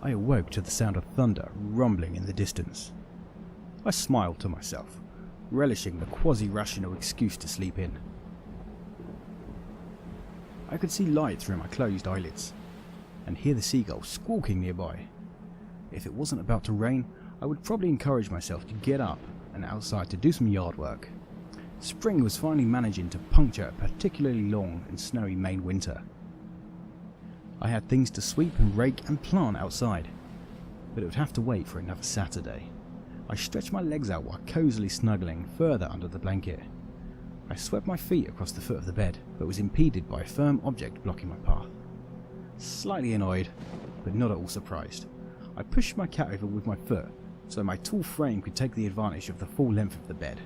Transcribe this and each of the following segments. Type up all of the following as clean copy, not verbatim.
I awoke to the sound of thunder rumbling in the distance. I smiled to myself, relishing the quasi-rational excuse to sleep in. I could see light through my closed eyelids, and hear the seagulls squawking nearby. If it wasn't about to rain, I would probably encourage myself to get up and outside to do some yard work. Spring was finally managing to puncture a particularly long and snowy Maine winter. I had things to sweep and rake and plant outside, but it would have to wait for another Saturday. I stretched my legs out while cozily snuggling further under the blanket. I swept my feet across the foot of the bed, but was impeded by a firm object blocking my path. Slightly annoyed, but not at all surprised, I pushed my cat over with my foot so my tall frame could take the advantage of the full length of the bed.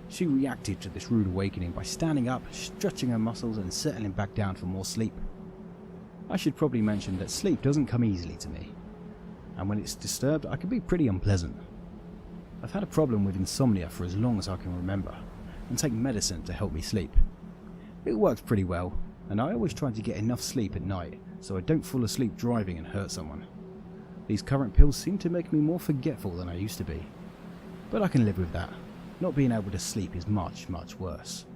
She reacted to this rude awakening by standing up, stretching her muscles and settling back down for more sleep. I should probably mention that sleep doesn't come easily to me, and when it's disturbed I can be pretty unpleasant. I've had a problem with insomnia for as long as I can remember, and take medicine to help me sleep. It works pretty well, and I always try to get enough sleep at night so I don't fall asleep driving and hurt someone. These current pills seem to make me more forgetful than I used to be, but I can live with that. Not being able to sleep is much worse.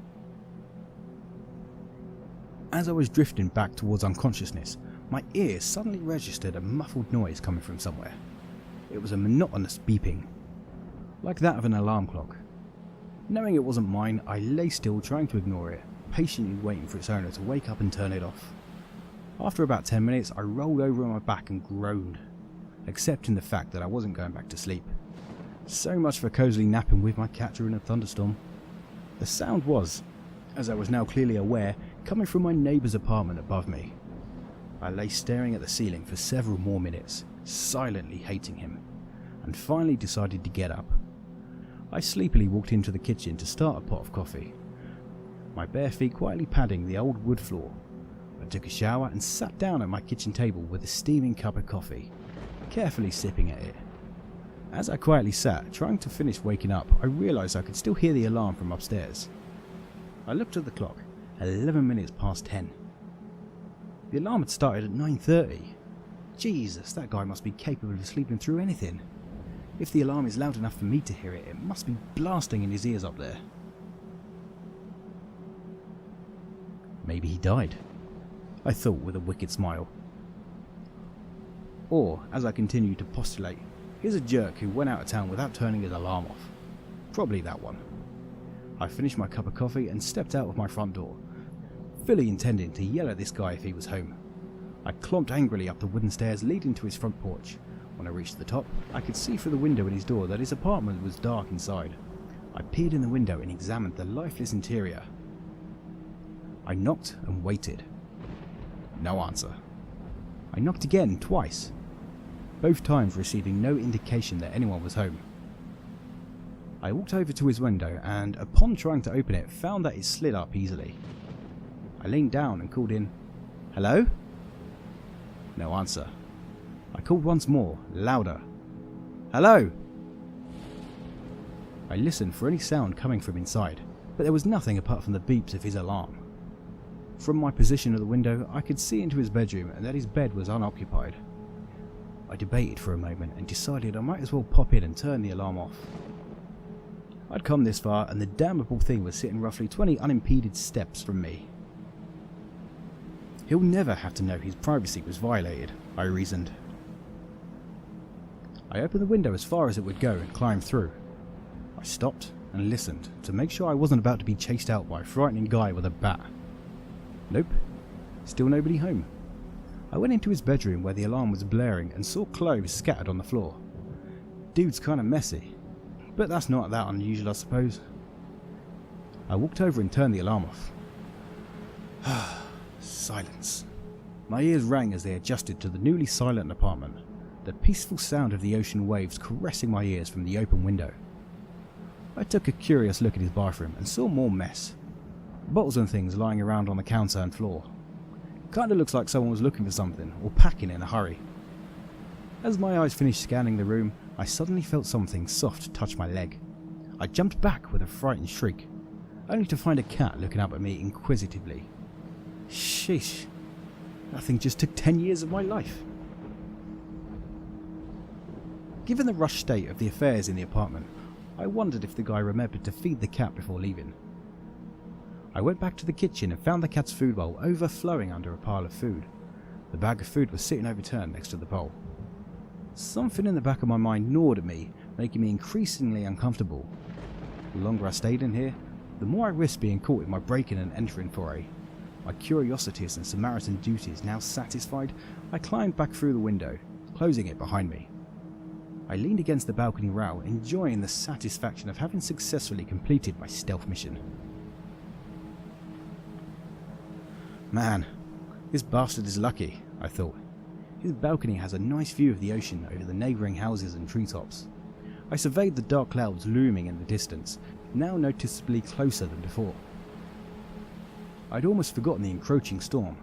As I was drifting back towards unconsciousness, my ears suddenly registered a muffled noise coming from somewhere. It was a monotonous beeping, like that of an alarm clock. Knowing it wasn't mine, I lay still trying to ignore it, patiently waiting for its owner to wake up and turn it off. After about 10 minutes, I rolled over on my back and groaned, accepting the fact that I wasn't going back to sleep. So much for cozily napping with my cat during a thunderstorm. The sound was, as I was now clearly aware, coming from my neighbour's apartment above me. I lay staring at the ceiling for several more minutes, silently hating him, and finally decided to get up. I sleepily walked into the kitchen to start a pot of coffee, my bare feet quietly padding the old wood floor. I took a shower and sat down at my kitchen table with a steaming cup of coffee, carefully sipping at it. As I quietly sat, trying to finish waking up, I realised I could still hear the alarm from upstairs. I looked at the clock, 11 minutes past 10. The alarm had started at 9:30. Jesus, that guy must be capable of sleeping through anything. If the alarm is loud enough for me to hear it, it must be blasting in his ears up there. Maybe he died, I thought with a wicked smile. Or, as I continued to postulate, here's a jerk who went out of town without turning his alarm off. Probably that one. I finished my cup of coffee and stepped out of my front door, fully intending to yell at this guy if he was home. I clomped angrily up the wooden stairs leading to his front porch. When I reached the top, I could see through the window in his door that his apartment was dark inside. I peered in the window and examined the lifeless interior. I knocked and waited. No answer. I knocked again, twice, both times receiving no indication that anyone was home. I walked over to his window and, upon trying to open it, found that it slid up easily. I leaned down and called in, "Hello?" No answer. I called once more, louder. "Hello?" I listened for any sound coming from inside, but there was nothing apart from the beeps of his alarm. From my position at the window, I could see into his bedroom and that his bed was unoccupied. I debated for a moment and decided I might as well pop in and turn the alarm off. I'd come this far and the damnable thing was sitting roughly 20 unimpeded steps from me. He'll never have to know his privacy was violated, I reasoned. I opened the window as far as it would go and climbed through. I stopped and listened to make sure I wasn't about to be chased out by a frightening guy with a bat. Nope, still nobody home. I went into his bedroom where the alarm was blaring and saw clothes scattered on the floor. Dude's kinda messy, but that's not that unusual, I suppose. I walked over and turned the alarm off. Silence. My ears rang as they adjusted to the newly silent apartment, the peaceful sound of the ocean waves caressing my ears from the open window. I took a curious look at his bathroom and saw more mess. Bottles and things lying around on the counter and floor. Kinda looks like someone was looking for something or packing in a hurry. As my eyes finished scanning the room, I suddenly felt something soft touch my leg. I jumped back with a frightened shriek, only to find a cat looking up at me inquisitively. Sheesh, that thing just took 10 years of my life. Given the rushed state of the affairs in the apartment, I wondered if the guy remembered to feed the cat before leaving. I went back to the kitchen and found the cat's food bowl overflowing under a pile of food. The bag of food was sitting overturned next to the bowl. Something in the back of my mind gnawed at me, making me increasingly uncomfortable. The longer I stayed in here, the more I risked being caught in my breaking and entering foray. My curiosities and Samaritan duties now satisfied, I climbed back through the window, closing it behind me. I leaned against the balcony rail, enjoying the satisfaction of having successfully completed my stealth mission. Man, this bastard is lucky, I thought. His balcony has a nice view of the ocean over the neighbouring houses and treetops. I surveyed the dark clouds looming in the distance, now noticeably closer than before. I'd almost forgotten the encroaching storm.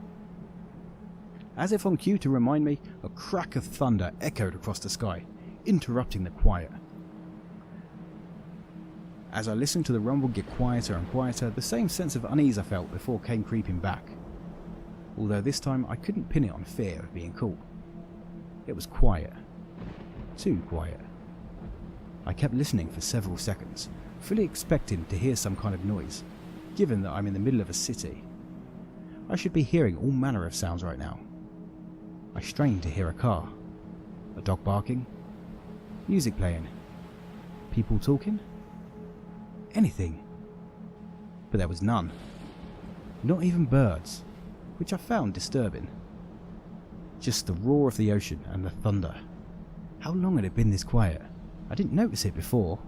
As if on cue to remind me, a crack of thunder echoed across the sky, interrupting the quiet. As I listened to the rumble get quieter and quieter, the same sense of unease I felt before came creeping back. Although this time I couldn't pin it on fear of being caught. It was quiet. Too quiet. I kept listening for several seconds, fully expecting to hear some kind of noise, given that I'm in the middle of a city. I should be hearing all manner of sounds right now. I strained to hear a car, a dog barking, music playing, people talking, anything. But there was none. Not even birds, which I found disturbing. Just the roar of the ocean and the thunder. How long had it been this quiet? I didn't notice it before.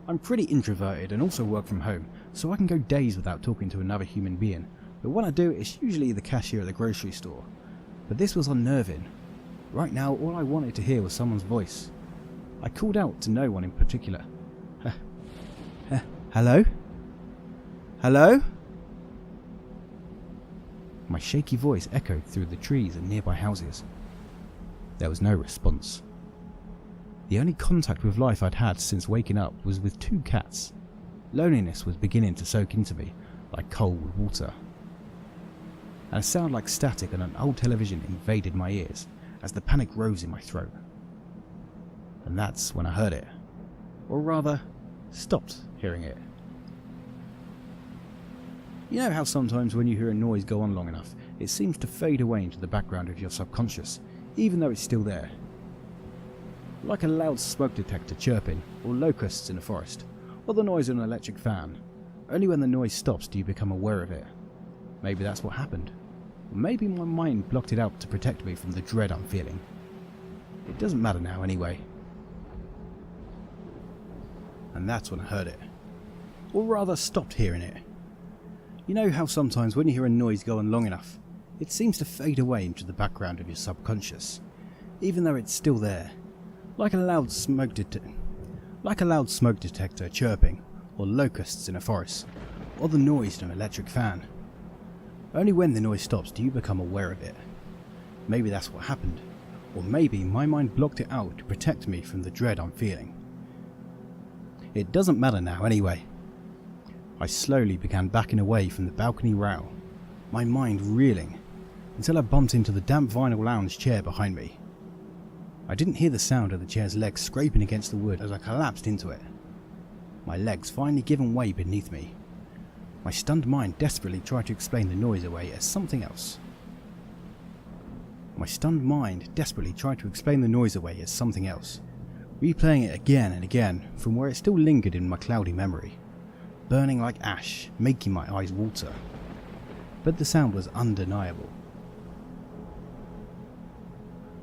I'm pretty introverted and also work from home, so I can go days without talking to another human being, but when I do, it's usually the cashier at the grocery store. But this was unnerving. Right now, all I wanted to hear was someone's voice. I called out to no one in particular. Hello? Hello? My shaky voice echoed through the trees and nearby houses. There was no response. The only contact with life I'd had since waking up was with two cats. Loneliness was beginning to soak into me like cold water. And a sound like static on an old television invaded my ears as the panic rose in my throat. And that's when I heard it. Or rather, stopped hearing it. You know how sometimes when you hear a noise go on long enough, it seems to fade away into the background of your subconscious, even though it's still there? Like a loud smoke detector chirping, or locusts in a forest, or the noise of an electric fan. Only when the noise stops do you become aware of it. Maybe that's what happened. Or maybe my mind blocked it out to protect me from the dread I'm feeling. It doesn't matter now anyway. And that's when I heard it. Or rather stopped hearing it. You know how sometimes when you hear a noise go on long enough, it seems to fade away into the background of your subconscious, even though it's still there. Like a loud smoke detector chirping, or locusts in a forest, or the noise of an electric fan. Only when the noise stops do you become aware of it. Maybe that's what happened, or maybe my mind blocked it out to protect me from the dread I'm feeling. It doesn't matter now anyway. I slowly began backing away from the balcony rail, my mind reeling, until I bumped into the damp vinyl lounge chair behind me. I didn't hear the sound of the chair's legs scraping against the wood as I collapsed into it. My legs finally given way beneath me. My stunned mind desperately tried to explain the noise away as something else. Replaying it again and again from where it still lingered in my cloudy memory, burning like ash, making my eyes water. But the sound was undeniable.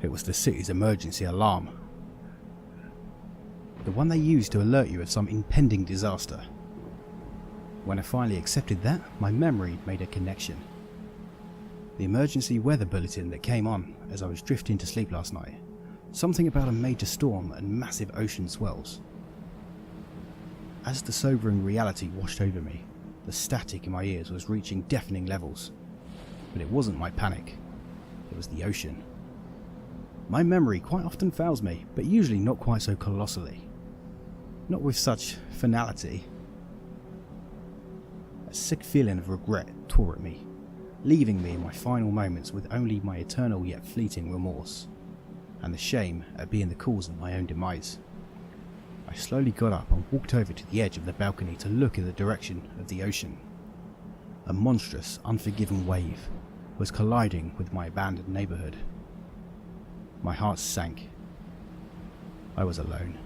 It was the city's emergency alarm. The one they used to alert you of some impending disaster. When I finally accepted that, my memory made a connection. The emergency weather bulletin that came on as I was drifting to sleep last night. Something about a major storm and massive ocean swells. As the sobering reality washed over me, the static in my ears was reaching deafening levels. But it wasn't my panic. It was the ocean. My memory quite often fails me, but usually not quite so colossally. Not with such finality. A sick feeling of regret tore at me, leaving me in my final moments with only my eternal yet fleeting remorse. and the shame at being the cause of my own demise. I slowly got up and walked over to the edge of the balcony to look in the direction of the ocean. A monstrous, unforgiving wave was colliding with my abandoned neighbourhood. My heart sank. I was alone.